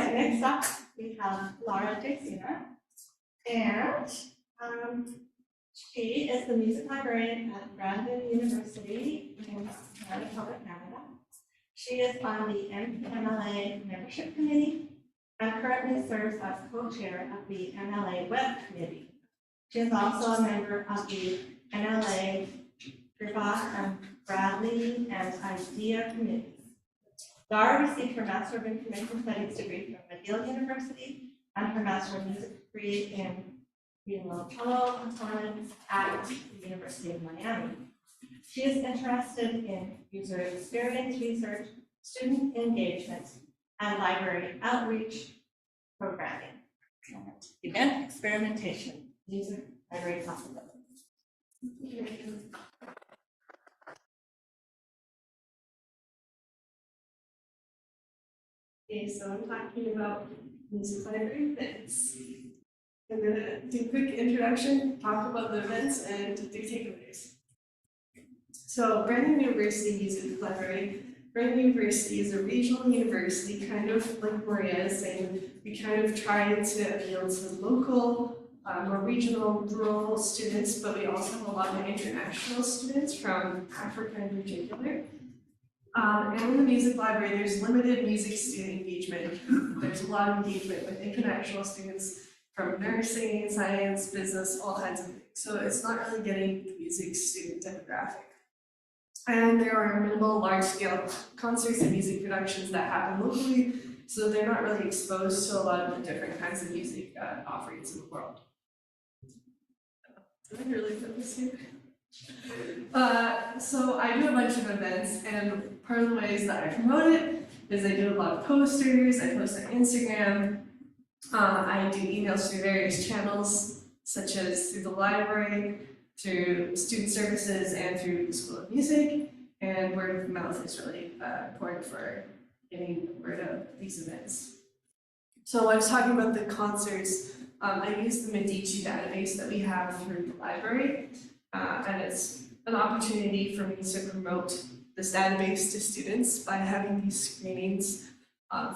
right, next up we have Laura Jacyna, and she is the music librarian at Brandon University in Manitoba, Canada. She is on the MLA membership committee and currently serves as co-chair of the MLA web committee. She is also a member of the MLA Gribach and Bradley and IDEA committees. Laura received her Master of Information Studies degree from McGill University and her Master of Music degree in violoncello performance at the University of Miami. She is interested in user experience research, student engagement, and library outreach programming. Event experimentation, user library possibilities. Okay, so I'm talking about music library events. I'm going to do a quick introduction, talk about the events, and do takeaways. So Brandon University Music Library. Brandon University is a regional university, kind of like Maria is saying. We kind of try to appeal to local, more regional, rural students, but we also have a lot of international students from Africa in particular. And in the music library, there's limited music student engagement. There's a lot of engagement with international students from nursing, science, business, all kinds of things. So it's not really getting the music student demographic. And there are minimal large-scale concerts and music productions that happen locally, so they're not really exposed to a lot of the different kinds of music offerings in the world. Did I really put this here? So I do a bunch of events, and part of the ways that I promote it is I do a lot of posters, I post on Instagram, I do emails through various channels, such as through the library, through student services, and through the School of Music, and word of mouth is really important for getting the word of these events. So I was talking about the concerts. I use the Medici database that we have through the library, and it's an opportunity for me to promote this database to students by having these screenings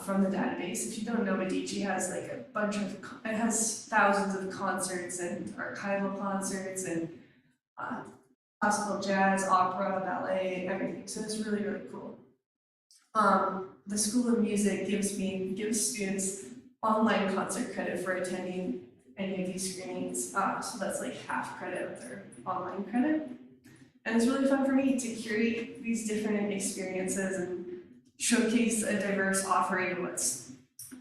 from the database. If you don't know, Medici has like a bunch of, it has thousands of concerts and archival concerts and classical jazz, opera, ballet, everything. So it's really, really cool. The School of Music gives students online concert credit for attending any of these screenings. So that's like half credit of their online credit. And it's really fun for me to curate these different experiences and showcase a diverse offering of what's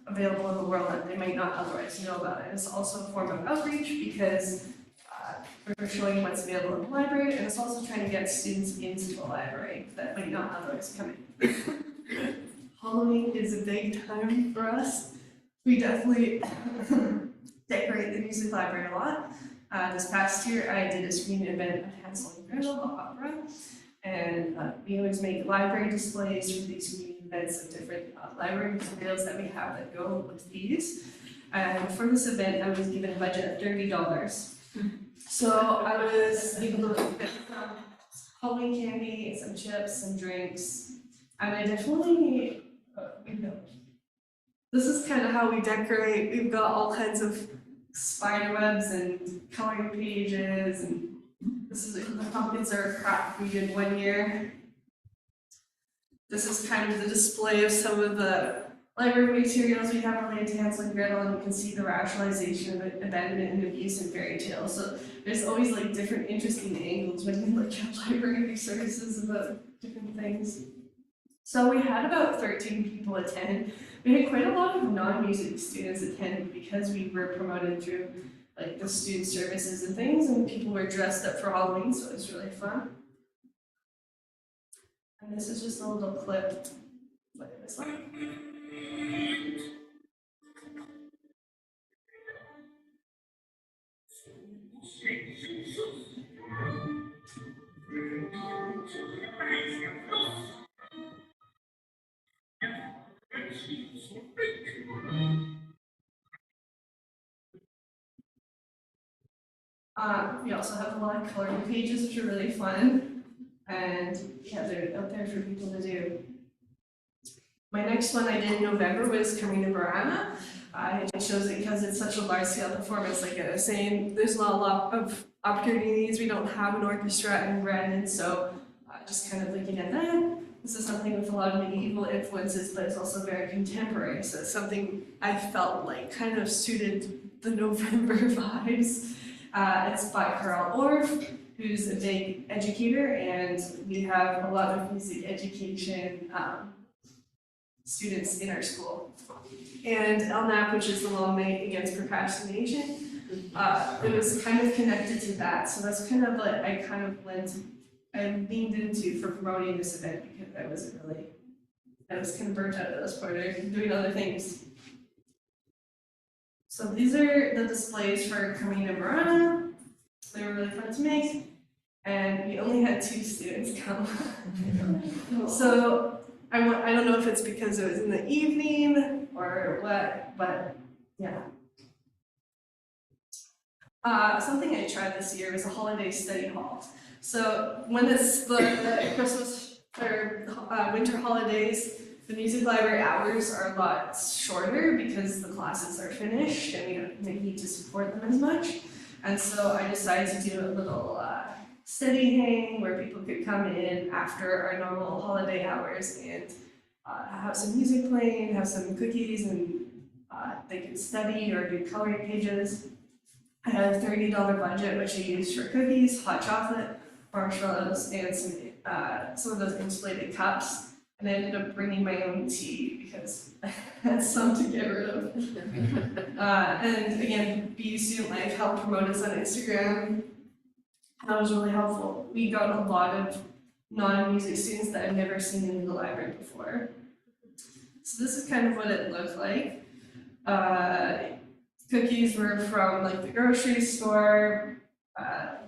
available in the world that they might not otherwise know about. And it's also a form of outreach because we're showing what's available in the library, and it's also trying to get students into the library that might not otherwise come in. Halloween is a big time for us. We definitely decorate the music library a lot. This past year, I did a screen event at Hansel and Gretel Opera, and we always make library displays for these screen events of different library materials that we have that go with these. And for this event, I was given a budget of $30. So I was able to get some Halloween candy, some chips, some drinks, and I definitely, this is kind of how we decorate. We've got all kinds of spider webs and coloring pages, and this is the pumpkins are a craft we did one year. This is kind of the display of some of the library materials we have related to Hansel and Gretel, and you can see the rationalization of abandonment and abuse in fairy tales. So there's always like different interesting angles when you look at library resources about different things. So we had about 13 people attend. We had quite a lot of non-music students attend because we were promoted through like the student services and things, and people were dressed up for Halloween, so it was really fun. And this is just a little clip. Look at this one. We also have a lot of coloring pages, which are really fun, and yeah, they're out there for people to do. My next one I did in November was Carmina Burana. I chose it because it's such a large scale performance. Like I was saying, there's not a lot of opportunities. We don't have an orchestra in Brandon, so just kind of looking at that. This is something with a lot of medieval influences, but it's also very contemporary. So it's something I felt like kind of suited the November vibes. It's by Carl Orff, who's a big educator, and we have a lot of music education students in our school. And LNAP, which is the Long Night Against Procrastination, it was kind of connected to that. So that's kind of like I leaned into for promoting this event because I was kind of burnt out at this point of doing other things. So these are the displays for Carmina Burana. They were really fun to make, and we only had 2 students come. So I don't know if it's because it was in the evening or what, but yeah. Something I tried this year was a holiday study hall. So when it's the Christmas or winter holidays, the music library hours are a lot shorter because the classes are finished and we don't need to support them as much. And so I decided to do a little study hang where people could come in after our normal holiday hours and have some music playing, have some cookies, and they could study or do coloring pages. I had a $30 budget, which I used for cookies, hot chocolate, marshmallows, and some of those insulated cups. And I ended up bringing my own tea because I had some to get rid of. And again, BU Student Life helped promote us on Instagram. That was really helpful. We got a lot of non-music students that I've never seen in the library before. So this is kind of what it looked like. Cookies were from like the grocery store.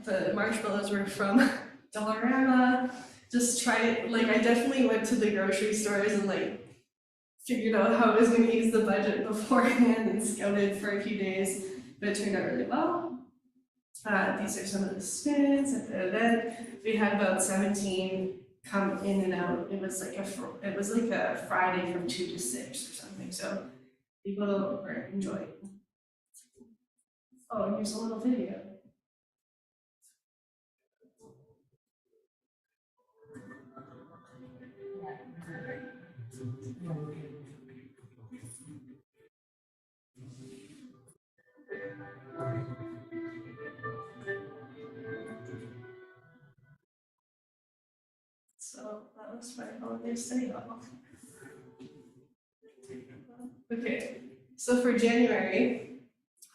The marshmallows were from Dollarama. Just tried, like I definitely went to the grocery stores and like figured out how I was going to use the budget beforehand and scouted for a few days, but it turned out really well. These are some of the students at the event. We had about 17 come in and out. It was like a Friday from 2 to 6 or something. So people were enjoying. Oh, here's a little video. So that was my holiday study hall. Okay, so for January,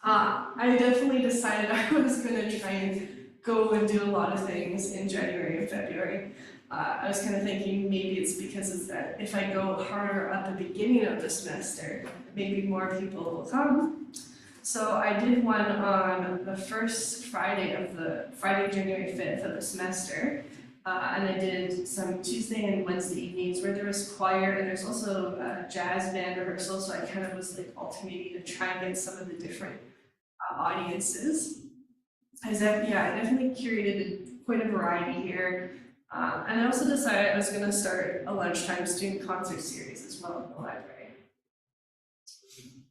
I definitely decided I was going to try and go and do a lot of things in January and February. I was kind of thinking maybe it's because of that if I go harder at the beginning of the semester, maybe more people will come. So I did one on the first Friday, January 5th of the semester. And I did some Tuesday and Wednesday evenings where there was choir and there's also a jazz band rehearsal. So I kind of was like alternating to try and get some of the different audiences. I definitely curated quite a variety here. And I also decided I was going to start a lunchtime student concert series as well in the library.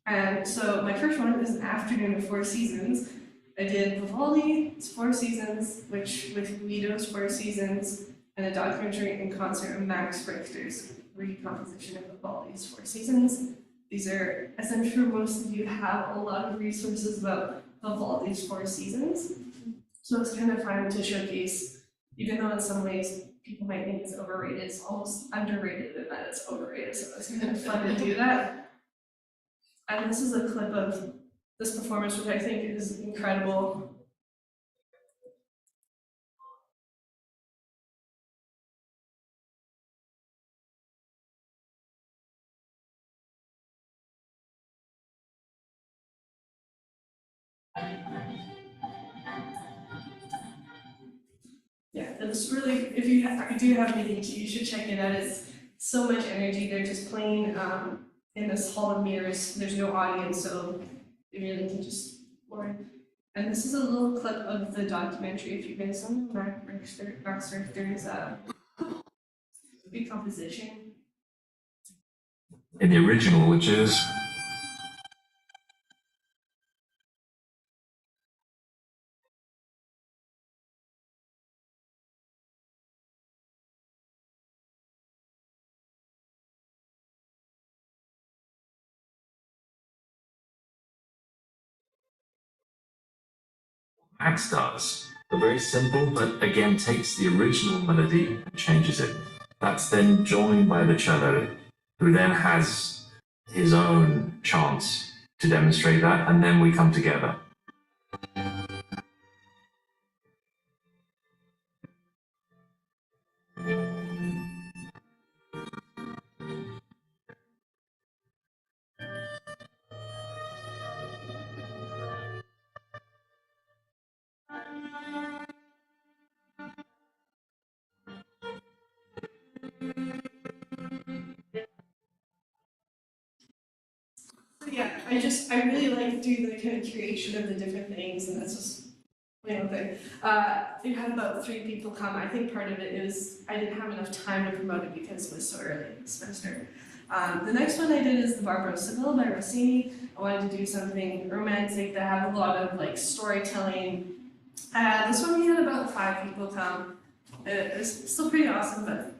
And so my first one is an afternoon of 4 seasons. I did Vivaldi's 4 Seasons, which with Guido's 4 Seasons, and a documentary and concert of Max Richter's recomposition of Vivaldi's 4 Seasons. These are, as I'm sure most of you have, a lot of resources about Vivaldi's 4 Seasons. So it's kind of fun to showcase, even though in some ways people might think it's overrated, it's almost underrated in that it's overrated. So it's kind of fun to do that. And this is a clip of this performance, which I think is incredible. Yeah, it's really, if you do have meetings, you should check it out. It's so much energy. They're just playing in this hall of mirrors. There's no audience, so they really can just learn. And this is a little clip of the documentary. If you guys don't know Max Richter's recomposition. in the original, which is Max does. But very simple, but again takes the original melody and changes it. That's then joined by the cello, who then has his own chance to demonstrate that, and then we come together. Yeah, I really like doing the kind of creation of the different things, and that's just my own thing. We had about 3 people come. I think part of it is I didn't have enough time to promote it because it was so early in the semester. The next one I did is the Barbarossa by Rossini. I wanted to do something romantic that had a lot of like storytelling. This one we had about 5 people come. It was still pretty awesome, but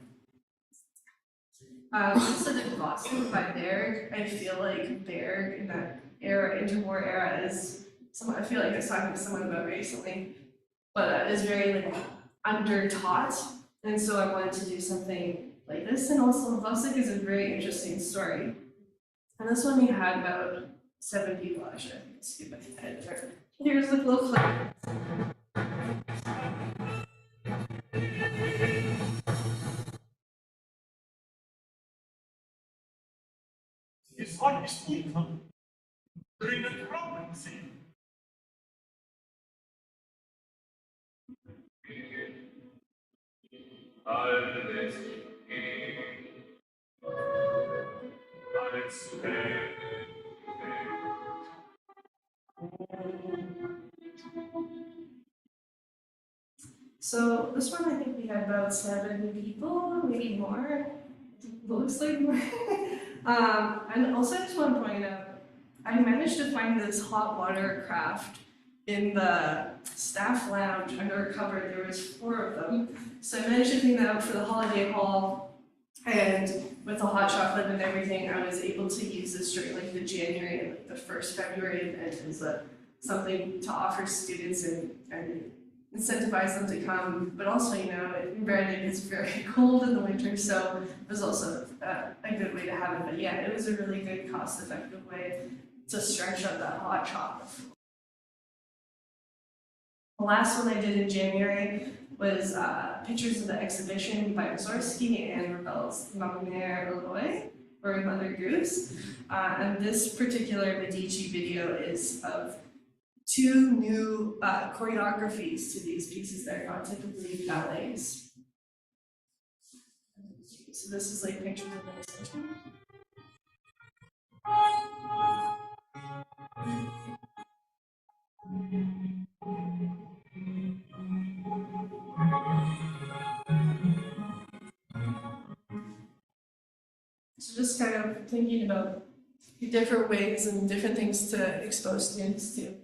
also did Boston by Berg. I feel like Berg in that era, interwar era, is someone I feel like I was talking to someone about recently, but is very like under-taught, and so I wanted to do something like this. And also, Boston is a very interesting story. And this one we had about 7 people actually. I think it's good by the editor. Here's a little clip. Ist alles Leben drinnen Raum sehen. Alles alles So this one I think we had about 7 people, maybe more. Looks like more. And also I just want to point out, I managed to find this hot water craft in the staff lounge under a cupboard. There was 4 of them. So I managed to clean that up for the holiday hall. And with the hot chocolate and everything, I was able to use this during like the January and like the 1st February event as something to offer students and incentivize them to come. But also, you know, in Brandon it's very cold in the winter, so it was also a good way to have it. But yeah, it was a really good cost-effective way to stretch out that hot chocolate. The last one I did in January was pictures of the exhibition by Mussorgsky and Rebel's Mamère Eloy, or Mother Goose. And this particular Medici video is of 2 new choreographies to these pieces that are not typically ballets. So this is like pictures of the exhibition. So just kind of thinking about different ways and different things to expose students to.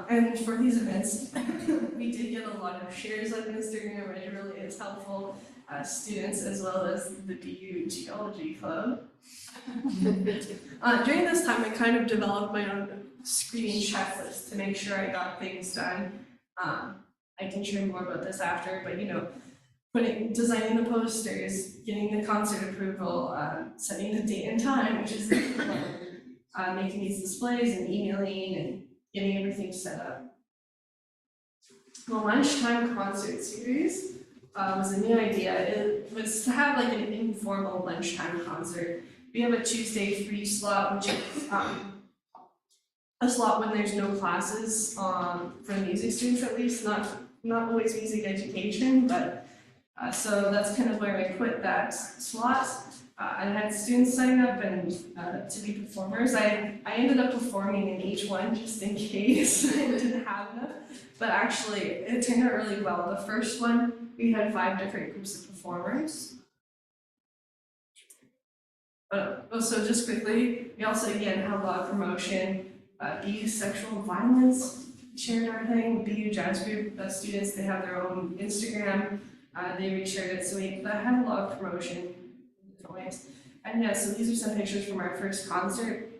And for these events, we did get a lot of shares on Instagram, which really is helpful. Students as well as the BU Geology Club. During this time, I kind of developed my own screening checklist to make sure I got things done. I can share more about this after, but you know, designing the posters, getting the concert approval, setting the date and time, which is making these displays and emailing and getting everything set up. The lunchtime concert series was a new idea. It was to have like an informal lunchtime concert. We have a Tuesday free slot, which is a slot when there's no classes for the music students, at least, not always music education, but so that's kind of where I put that slot. I had students sign up and to be performers. I ended up performing in each one just in case I didn't have enough. But actually, it turned out really well. The first one, we had 5 different groups of performers. So just quickly, we also again had a lot of promotion. BU Sexual Violence shared our thing. BU Jazz Group students, they have their own Instagram. They reshared it, so we had a lot of promotion in different ways. And yeah, so these are some pictures from our first concert.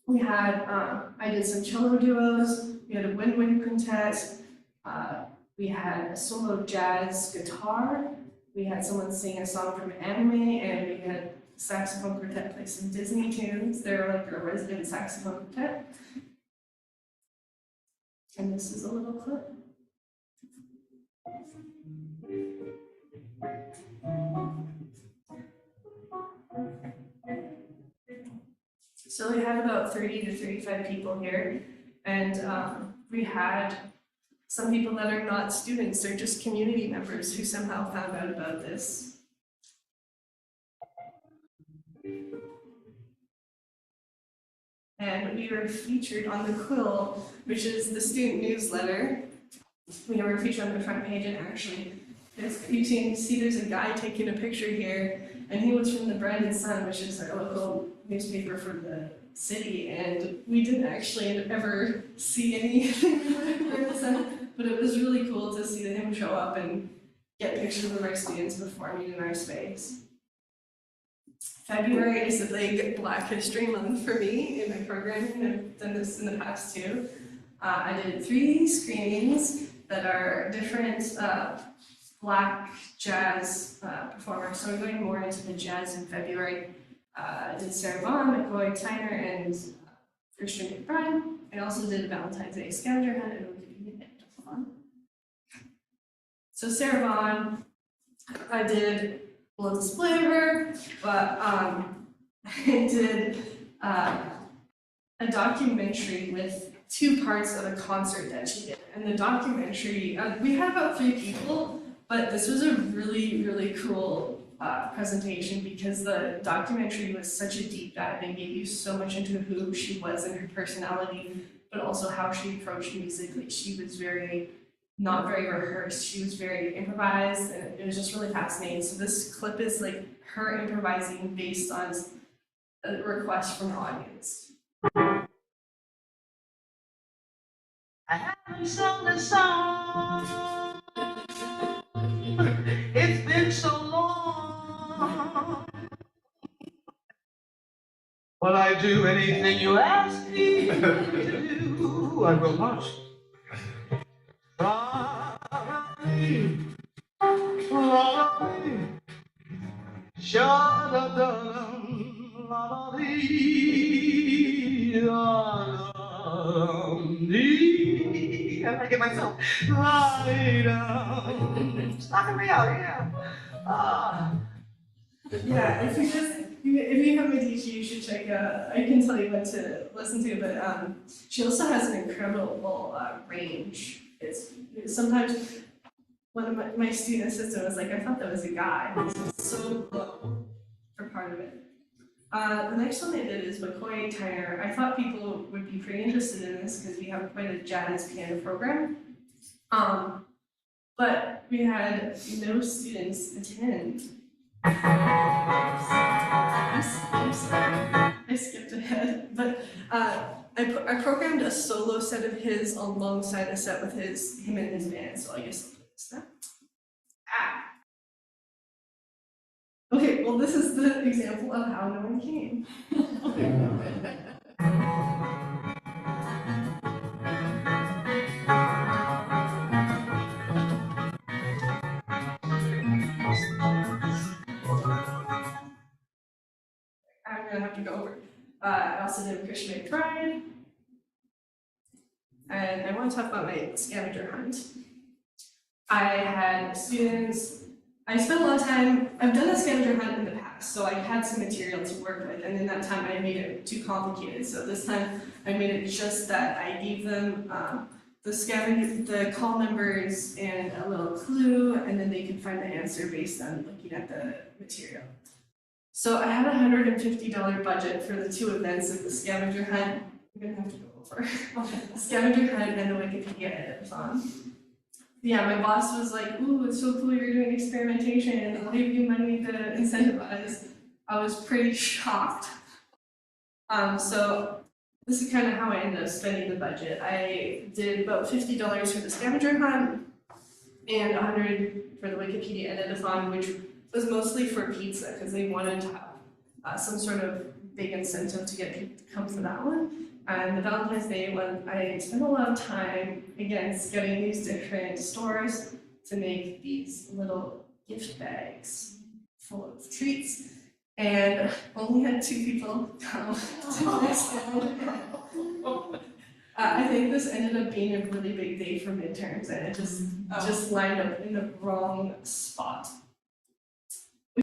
We had, I did some cello duos, we had a wind quintet, we had a solo jazz guitar, we had someone sing a song from an anime, and we had saxophone quartet play some Disney tunes. They're like a resident saxophone quartet. And this is a little clip. So we had about 30 to 35 people here, and we had some people that are not students, they're just community members who somehow found out about this. And we were featured on the Quill, which is the student newsletter. We were featured on the front page, and actually, you can see there's a guy taking a picture here, and he was from the Brandon Sun, which is our local newspaper for the city, and we didn't actually ever see anything from the Brandon Sun, but it was really cool to see him show up and get pictures of our students performing in our space. February is a big Black History Month for me in my programming. I've done this in the past too. I did 3 screenings that are different Black jazz performers. So I'm going more into the jazz in February. I did Sarah Vaughan, McCoy Tyner, and Christian McBride. I also did a Valentine's Day scavenger hunt, and it was fun. So Sarah Vaughan, I did Blow Display of her, but I did a documentary with 2 parts of a concert that she did. And the documentary, we had about 3 people, but this was a really, really cool presentation because the documentary was such a deep dive and gave you so much into who she was and her personality, but also how she approached music. Like, she was not very rehearsed, she was very improvised, and it was just really fascinating. So this clip is like her improvising based on a request from the audience. I haven't sung this song. It's been so long. Will I do anything you ask me to do? I will not. I gotta get myself. It's knocking me out, yeah. Yeah, if you have a DJ, you should check out. I can tell you what to listen to, but she also has an incredible range. It's sometimes one of my student assistant was like, I thought that was a guy. It's so low for part of it. The next one I did is McCoy Tyner. I thought people would be pretty interested in this because we have quite a jazz piano program. But we had no students attend. I'm sorry, I skipped ahead, but I programmed a solo set of his alongside a set with him and his band, so I guess I'll put this now. Okay, well, this is the example of how no one came. I'm gonna have to go over. I also did Christian McBride. And I want to talk about my scavenger hunt. I had students, I spent a lot of time, I've done a scavenger hunt in the past, so I had some material to work with, and in that time I made it too complicated. So this time I made it just that I gave them the call numbers and a little clue, and then they could find the answer based on looking at the material. So I had a $150 budget for the 2 events of the scavenger hunt. I'm gonna have to go over. The scavenger hunt and the Wikipedia edit-a-thon. Yeah, my boss was like, ooh, it's so cool you're doing experimentation, I'll give you money to incentivize. I was pretty shocked. So this is kind of how I ended up spending the budget. I did about $50 for the scavenger hunt and $100 for the Wikipedia edit-a-thon, which was mostly for pizza because they wanted to have some sort of big incentive to get people to come for that one. And the Valentine's Day one, I spent a lot of time, again, scouting these different stores to make these little gift bags full of treats. And only had 2 people come to this. I think this ended up being a really big day for midterms, and it just lined up in the wrong spot.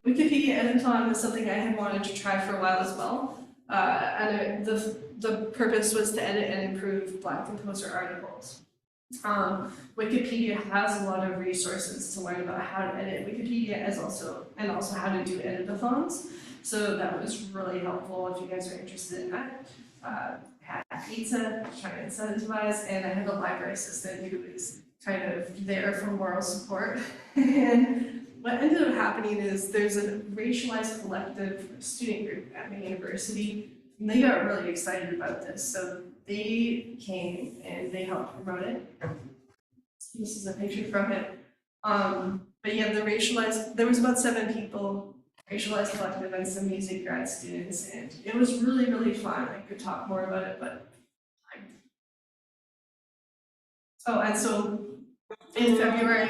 Wikipedia edit-a-thon was something I had wanted to try for a while as well. The purpose was to edit and improve Black composer articles. Wikipedia has a lot of resources to learn about how to edit Wikipedia and also how to do edit-a-thons. So that was really helpful if you guys are interested in that. Had pizza, trying to incentivize, and I had a library assistant who was kind of there for moral support. And what ended up happening is there's a racialized collective student group at my university, and they got really excited about this. So they came and they helped promote it. This is a picture from it. But yeah, there was about 7 people, racialized collective and some music grad students, and it was really, really fun. I could talk more about it, but and so in February I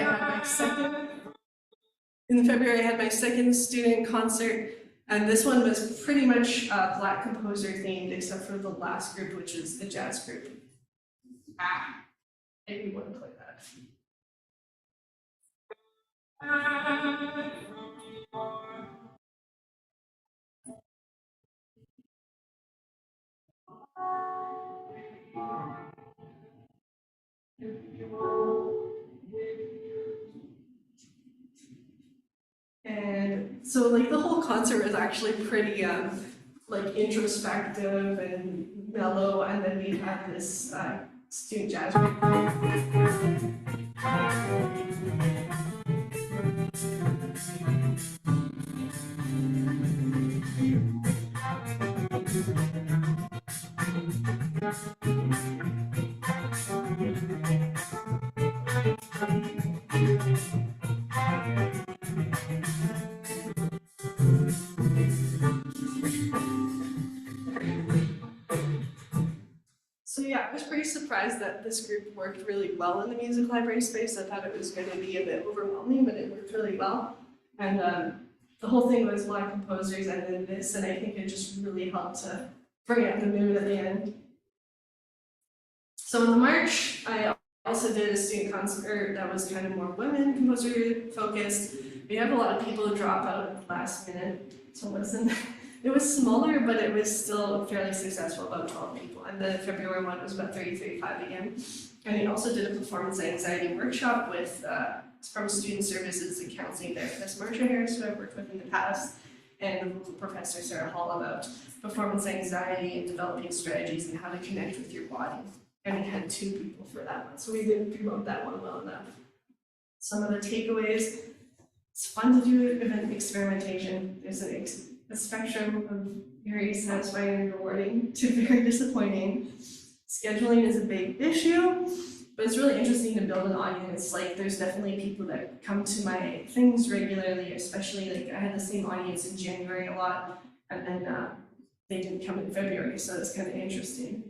had my second student concert, and this one was pretty much Black composer themed, except for the last group, which is the jazz group. Maybe you want to play that. And so like the whole concert was actually pretty like introspective and mellow, and then we had this student jazz group. So yeah, I was pretty surprised that this group worked really well in the music library space. I thought it was going to be a bit overwhelming, but it worked really well. And the whole thing was Black composers and then this, and I think it just really helped to bring out the mood at the end. So in the March, I also did a student concert that was kind of more women composer focused. We had a lot of people drop out at the last minute, so it was smaller, but it was still fairly successful, about 12 people. And the February one was about 35 again. And we also did a performance anxiety workshop with from Student Services and Counseling therapist Marcia Harris, who I've worked with in the past, and Professor Sarah Hall about performance anxiety and developing strategies and how to connect with your body. And we had 2 people for that one, so we didn't promote that one well enough. Some of the takeaways: it's fun to do event experimentation. There's a spectrum of very satisfying and rewarding to very disappointing. Scheduling is a big issue, but it's really interesting to build an audience. Like, there's definitely people that come to my things regularly, especially like I had the same audience in January a lot, and then they didn't come in February, so it's kind of interesting.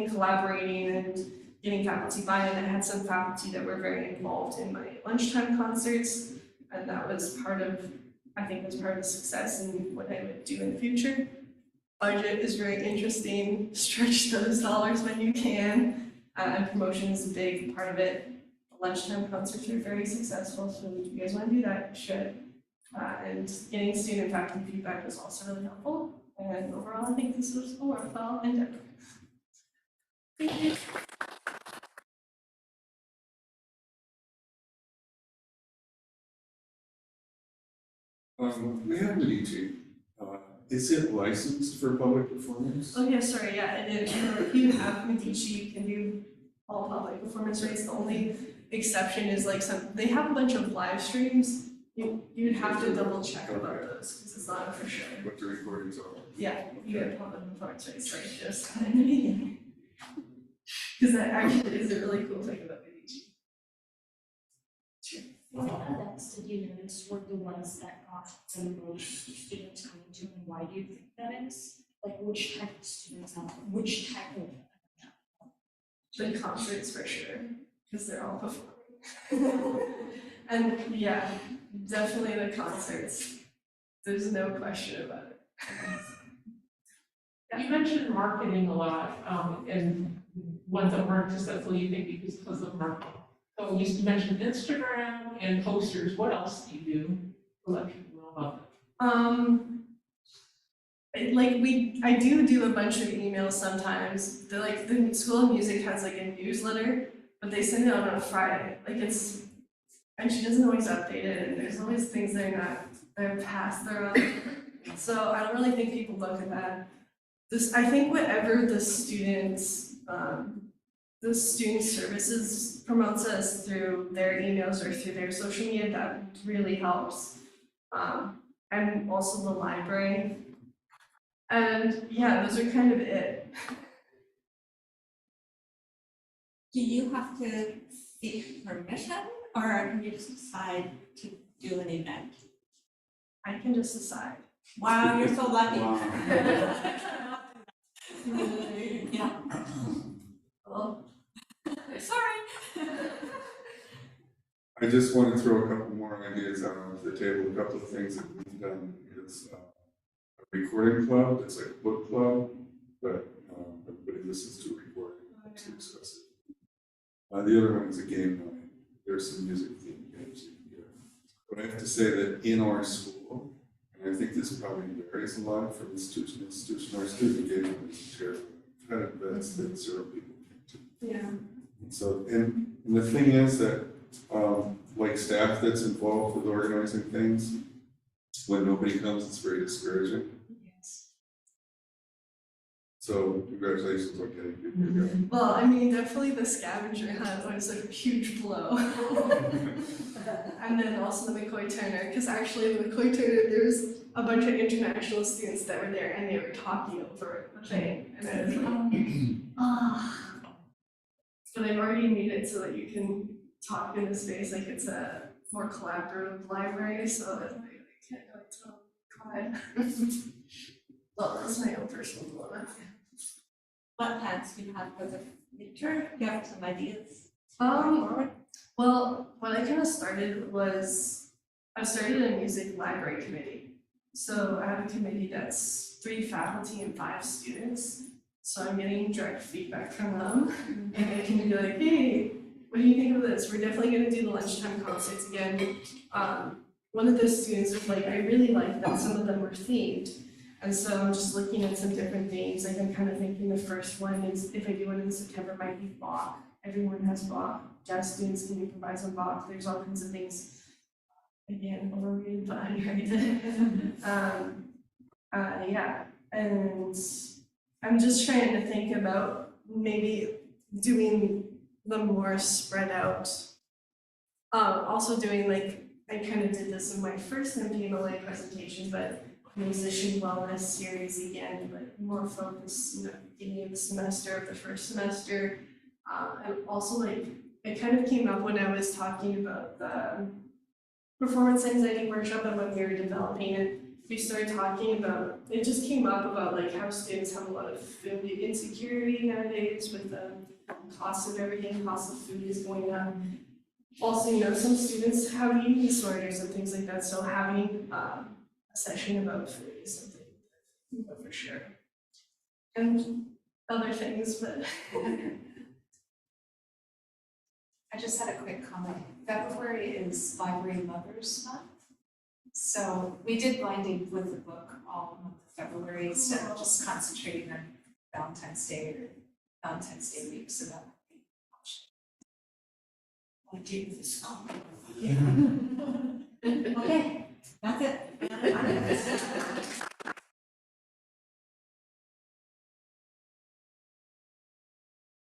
Collaborating and getting faculty buy-in. I had some faculty that were very involved in my lunchtime concerts, and that was part of the success in what I would do in the future. Budget is very interesting. Stretch those dollars when you can, and promotion is a big part of it. The lunchtime concerts are very successful, so if you guys want to do that, you should. And getting student faculty feedback was also really helpful. And overall, I think this was a worthwhile endeavor. Thank you. We have an ET. Is it licensed for public performance? Oh yeah, sorry, yeah, and if you have Medici, you can do all public performance rates. The only exception is like they have a bunch of live streams. You'd have to double check about those, because it's not for sure. What the recordings are? Yeah, you get public performance rates like this. Because that actually is a really cool thing about Medici. What events did you notice were the ones that got the most students coming to, and why do you think that is? Like which type of students, which type of? The concerts for sure, because they're all performing. And yeah, definitely the concerts. There's no question about it. You mentioned marketing a lot, and ones that weren't successful, you think, because of marketing. So you mentioned Instagram and posters. What else do you do to let people know about it? I do a bunch of emails sometimes. The School of Music has like a newsletter, but they send it out on a Friday. And she doesn't always update it, and there's always things they're past their own. So I don't really think people look at that. I think whatever the students services promotes us through their emails or through their social media, that really helps. And also the library. And yeah, those are kind of it. Do you have to seek permission, or can you just decide to do an event? I can just decide. Wow, you're so lucky. Yeah. Well, Sorry. I just want to throw a couple more ideas out onto the table. A couple of things that we've done is a recording club. It's like a book club, but everybody listens to a recording to discuss it. The other one is a game night. There's some music themed games you can get. But I have to say that in our school, and I think this probably varies a lot from institution to institution, our student engagement is terrible. We've had events that 0 people came to. yeah. So, and the thing is that, like staff that's involved with organizing things, when nobody comes, it's very discouraging. Yes. So, congratulations on getting people together. Well, I mean, definitely the scavenger hunt was a huge blow. And then also the McCoy Turner, because actually the McCoy Turner, there was a bunch of international students that were there and they were talking over the thing. And I was like, but I've already made it so that you can talk in a space, like it's a more collaborative library, so that I can't really tell comment. Well, that's my own personal dilemma. What plans do you have for the future? Do you have some ideas? Well, what I kind of started was, I started a music library committee. So I have a committee that's 3 faculty and 5 students. So I'm getting direct feedback from them. And I can be like, hey, what do you think of this? We're definitely gonna do the lunchtime concerts again. One of the students was like, I really like that some of them were themed. And so I'm just looking at some different themes. Like I'm kind of thinking the first one is, if I do it in September, might be Bach. Everyone has Bach. Jazz students can improvise on Bach. There's all kinds of things. Again, overrated, but underrated. Yeah, and I'm just trying to think about maybe doing the more spread out. Also doing I kind of did this in my first MPMLA presentation, but musician wellness series again, but more focused, beginning of the semester, of the first semester. And also it kind of came up when I was talking about the performance anxiety workshop and when we were developing it. We started talking about, it just came up about how students have a lot of food insecurity nowadays with the cost of everything, cost of food is going up. Also, some students have eating disorders and things like that, so having a session about food is something for sure. And other things, but. I just had a quick comment. February is Library Lovers Month. So we did blind date with the book all month of February instead of just concentrating on Valentine's Day or Valentine's Day week, so that would be an option. I do this. Okay, That's it.